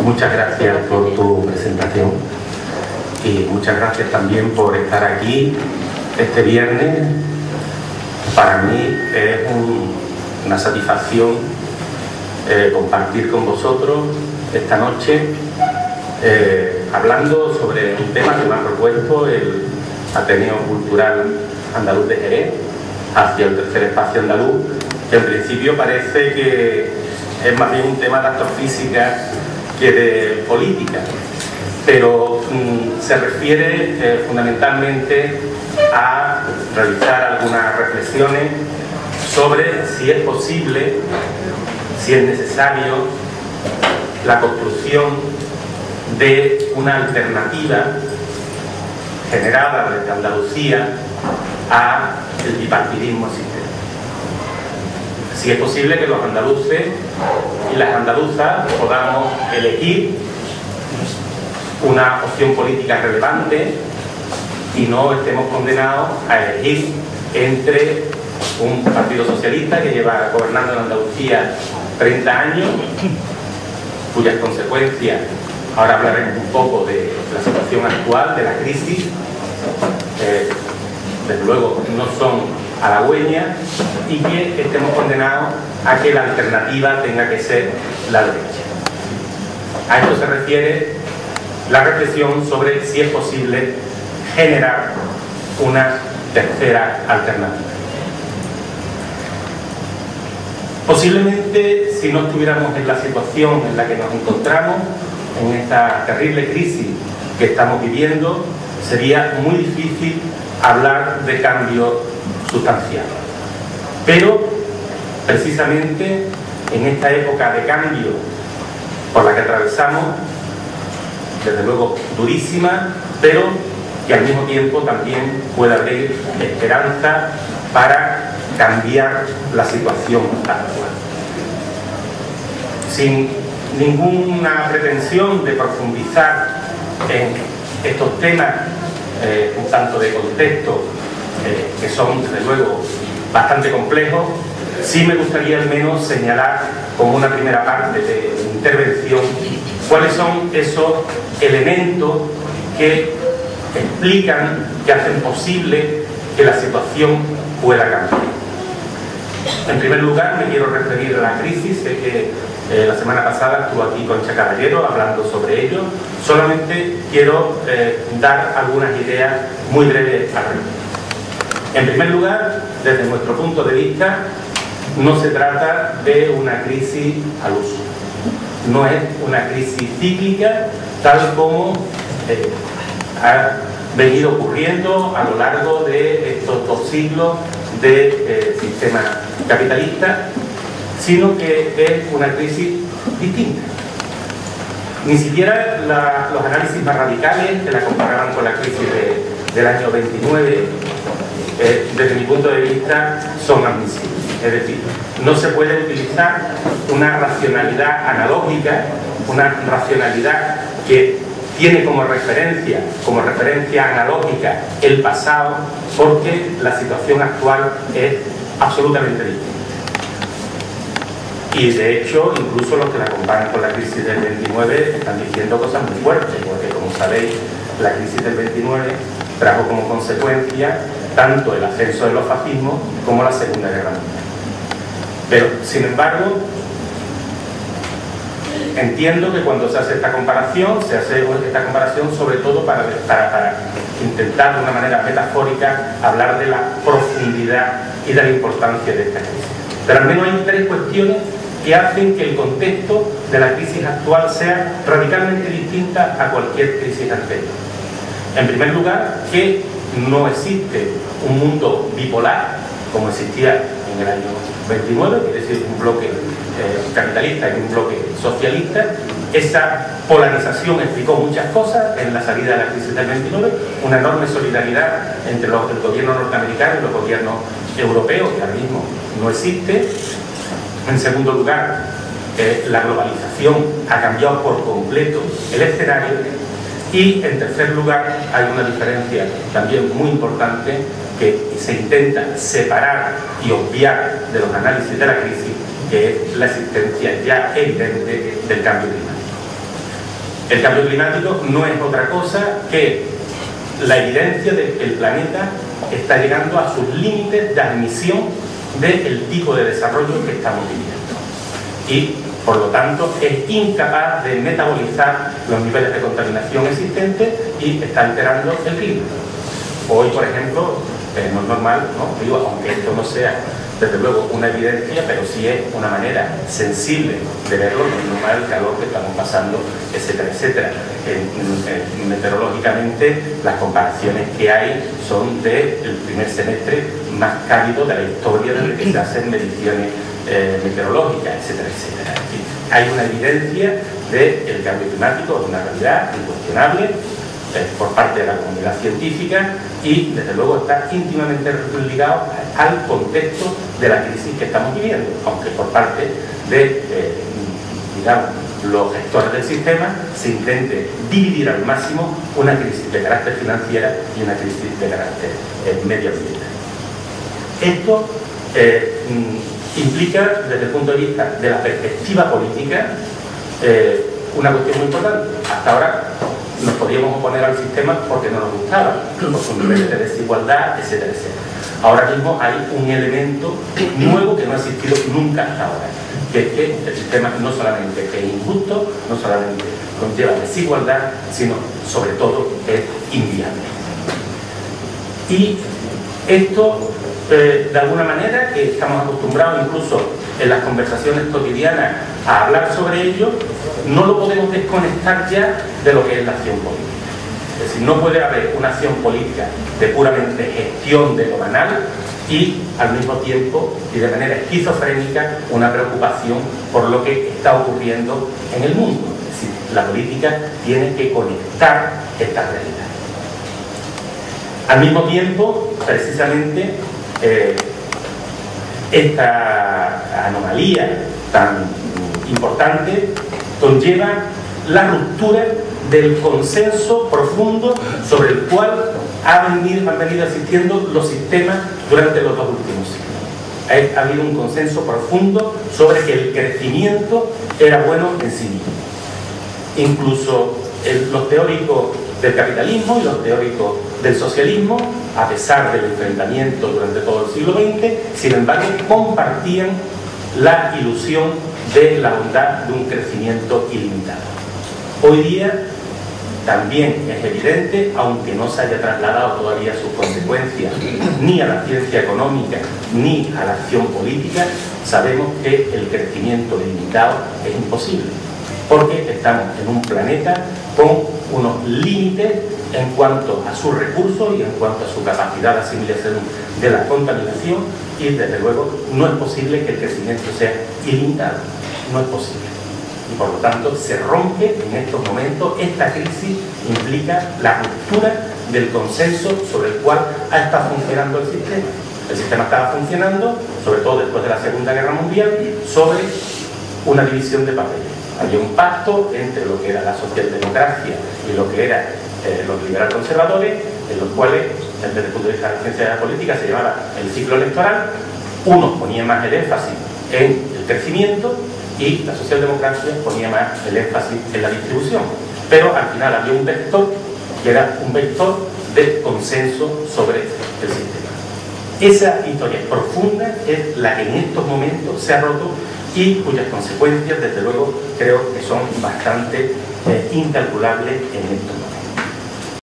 Muchas gracias por tu presentación y muchas gracias también por estar aquí este viernes. Para mí es una satisfacción compartir con vosotros esta noche hablando sobre un tema que me ha propuesto el Ateneo Cultural Andaluz de Jerez hacia el tercer espacio andaluz, que en principio parece que es más bien un tema de astrofísica que de política, pero se refiere fundamentalmente a realizar algunas reflexiones sobre si es posible, si es necesario la construcción de una alternativa generada desde Andalucía al bipartidismo existente. Si es posible que los andaluces y las andaluzas podamos elegir una opción política relevante y no estemos condenados a elegir entre un partido socialista que lleva gobernando en Andalucía 30 años, cuyas consecuencias, ahora hablaremos un poco de la situación actual, de la crisis, desde luego no son halagüeñas, y que estemos condenados a que la alternativa tenga que ser la derecha. A esto se refiere la reflexión sobre si es posible generar una tercera alternativa. Posiblemente, si no estuviéramos en la situación en la que nos encontramos, en esta terrible crisis que estamos viviendo, sería muy difícil hablar de cambios sustanciales. Pero, precisamente, en esta época de cambio por la que atravesamos, desde luego durísima, pero que al mismo tiempo también puede abrir esperanza para cambiar la situación actual. Sin ninguna pretensión de profundizar en estos temas un tanto de contexto que son desde luego bastante complejos, sí me gustaría al menos señalar como una primera parte de mi intervención cuáles son esos elementos que explican, que hacen posible que la situación pueda cambiar. En primer lugar, me quiero referir a la crisis. Sé que la semana pasada estuvo aquí Concha Caballero hablando sobre ello. Solamente quiero dar algunas ideas muy breves al respecto. En primer lugar, desde nuestro punto de vista, no se trata de una crisis al uso. No es una crisis cíclica tal como ha venido ocurriendo a lo largo de estos 2 siglos de sistema capitalista, sino que es una crisis distinta. Ni siquiera los análisis más radicales que la comparaban con la crisis del año 29, desde mi punto de vista, son admisibles. Es decir, no se puede utilizar una racionalidad analógica, una racionalidad que tiene como referencia analógica el pasado, porque la situación actual es absolutamente distinta. Y de hecho, incluso los que la comparan con la crisis del 29 están diciendo cosas muy fuertes, porque como sabéis, la crisis del 29 trajo como consecuencia tanto el ascenso de los fascismos como la Segunda Guerra Mundial. Pero, sin embargo, entiendo que cuando se hace esta comparación sobre todo para intentar de una manera metafórica hablar de la profundidad y de la importancia de esta crisis. Pero al menos hay 3 cuestiones que hacen que el contexto de la crisis actual sea radicalmente distinta a cualquier crisis anterior. En primer lugar, que no existe un mundo bipolar como existía en el año 29, es decir, un bloque capitalista y un bloque socialista. Esa polarización explicó muchas cosas en la salida de la crisis del 29, una enorme solidaridad entre el gobierno norteamericano y los gobiernos europeos, que ahora mismo no existe. En segundo lugar, la globalización ha cambiado por completo el escenario. Y en tercer lugar, hay una diferencia también muy importante que se intenta separar y obviar de los análisis de la crisis, que es la existencia ya evidente del cambio climático. El cambio climático no es otra cosa que la evidencia de que el planeta está llegando a sus límites de admisión del tipo de desarrollo que estamos viviendo. Y, por lo tanto, es incapaz de metabolizar los niveles de contaminación existentes y está alterando el clima. Hoy, por ejemplo, no es normal, ¿no? Digo, aunque esto no sea desde luego una evidencia, pero sí es una manera sensible de verlo, no es normal el calor que estamos pasando, etcétera, etcétera. Meteorológicamente, las comparaciones que hay son del primer semestre más cálido de la historia desde que se hacen mediciones meteorológicas, etcétera, etcétera. Es decir, hay una evidencia del cambio climático, de una realidad incuestionable por parte de la comunidad científica y, desde luego, está íntimamente ligado al contexto de la crisis que estamos viviendo, aunque por parte de, digamos, los gestores del sistema se intente dividir al máximo una crisis de carácter financiera y una crisis de carácter medioambiental. Esto implica, desde el punto de vista de la perspectiva política, una cuestión muy importante. Hasta ahora nos podíamos oponer al sistema porque no nos gustaba, por sus niveles de desigualdad, etcétera, etcétera. Ahora mismo hay un elemento nuevo que no ha existido nunca hasta ahora, que es que el sistema no solamente es injusto, no solamente conlleva desigualdad, sino sobre todo es inviable. Y esto, de alguna manera, que estamos acostumbrados incluso en las conversaciones cotidianas a hablar sobre ello, no lo podemos desconectar ya de lo que es la acción política. Es decir, no puede haber una acción política de puramente gestión de lo banal y al mismo tiempo y de manera esquizofrénica una preocupación por lo que está ocurriendo en el mundo. Es decir, la política tiene que conectar esta realidad. Al mismo tiempo, precisamente, esta anomalía tan importante conlleva la ruptura del consenso profundo sobre el cual han venido existiendo los sistemas durante los 2 últimos siglos. Ha habido un consenso profundo sobre que el crecimiento era bueno en sí mismo. Incluso los teóricos del capitalismo y los teóricos del socialismo, a pesar del enfrentamiento durante todo el siglo XX, sin embargo, compartían la ilusión de la bondad de un crecimiento ilimitado. Hoy día también es evidente, aunque no se haya trasladado todavía sus consecuencias ni a la ciencia económica ni a la acción política, sabemos que el crecimiento ilimitado es imposible, porque estamos en un planeta con unos límites en cuanto a sus recursos y en cuanto a su capacidad de asimilación de la contaminación, y desde luego no es posible que el crecimiento sea ilimitado, no es posible. Y por lo tanto se rompe en estos momentos. Esta crisis implica la ruptura del consenso sobre el cual ha estado funcionando el sistema. El sistema estaba funcionando, sobre todo después de la Segunda Guerra Mundial, sobre una división de papeles. Había un pacto entre lo que era la socialdemocracia y lo que eran los liberales conservadores, en los cuales, desde el punto de vista de la ciencia de la política, se llamaba el ciclo electoral. Unos ponían más el énfasis en el crecimiento y la socialdemocracia ponía más el énfasis en la distribución. Pero al final había un vector que era un vector de consenso sobre el sistema. Esa historia profunda es la que en estos momentos se ha roto y cuyas consecuencias, desde luego, creo que son bastante incalculables en estos momentos.